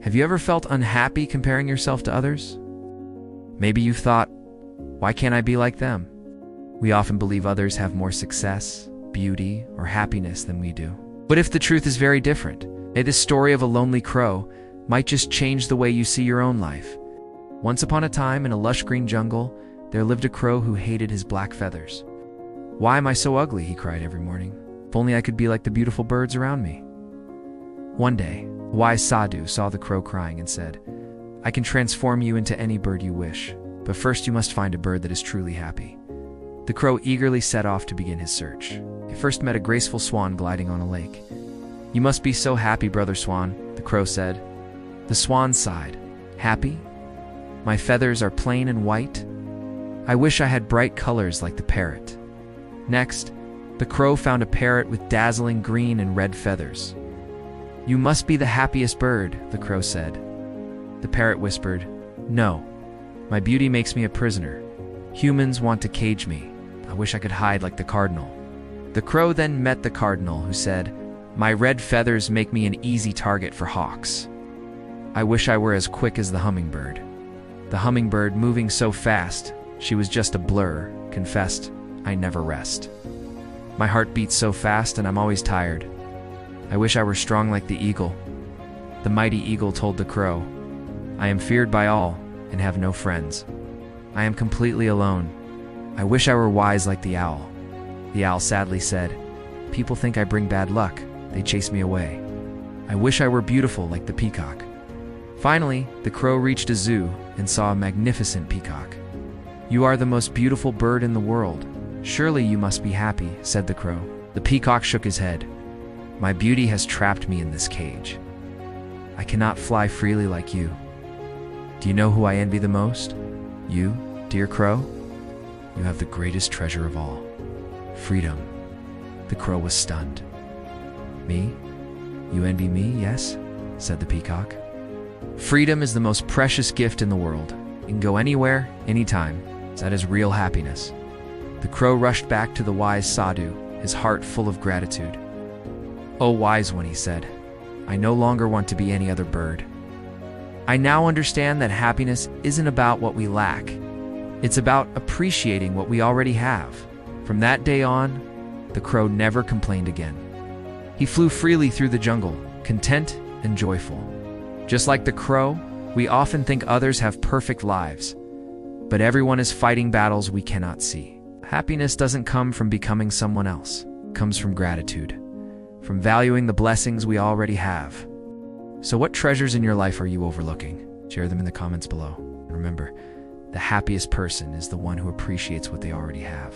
Have you ever felt unhappy comparing yourself to others? Maybe you've thought, why can't I be like them? We often believe others have more success, beauty, or happiness than we do. But if the truth is very different, this story of a lonely crow might just change the way you see your own life. Once upon a time, in a lush green jungle, there lived a crow who hated his black feathers. "Why am I so ugly?" he cried every morning. "If only I could be like the beautiful birds around me." One day, a wise sadhu saw the crow crying and said, "I can transform you into any bird you wish, but first you must find a bird that is truly happy." The crow eagerly set off to begin his search. He first met a graceful swan gliding on a lake. "You must be so happy, brother swan," the crow said. The swan sighed. "Happy? My feathers are plain and white. I wish I had bright colors like the parrot." Next, the crow found a parrot with dazzling green and red feathers. "You must be the happiest bird," the crow said. The parrot whispered, "No, my beauty makes me a prisoner. Humans want to cage me. I wish I could hide like the cardinal." The crow then met the cardinal, who said, "My red feathers make me an easy target for hawks. I wish I were as quick as the hummingbird." The hummingbird, moving so fast, she was just a blur, confessed, "I never rest. My heart beats so fast and I'm always tired. I wish I were strong like the eagle." The mighty eagle told the crow, "I am feared by all and have no friends. I am completely alone. I wish I were wise like the owl." The owl sadly said, "People think I bring bad luck. They chase me away. I wish I were beautiful like the peacock." Finally, the crow reached a zoo and saw a magnificent peacock. "You are the most beautiful bird in the world. Surely you must be happy," said the crow. The peacock shook his head. "My beauty has trapped me in this cage. I cannot fly freely like you. Do you know who I envy the most? You, dear crow? You have the greatest treasure of all, freedom." The crow was stunned. "Me? You envy me, yes?" said the peacock. "Freedom is the most precious gift in the world. You can go anywhere, anytime. That is real happiness." The crow rushed back to the wise sadhu, his heart full of gratitude. "Oh, wise one," he said, "I no longer want to be any other bird. I now understand that happiness isn't about what we lack. It's about appreciating what we already have." From that day on, the crow never complained again. He flew freely through the jungle, content and joyful. Just like the crow, we often think others have perfect lives, but everyone is fighting battles we cannot see. Happiness doesn't come from becoming someone else. It comes from gratitude, from valuing the blessings we already have. So what treasures in your life are you overlooking? Share them in the comments below. And remember, the happiest person is the one who appreciates what they already have.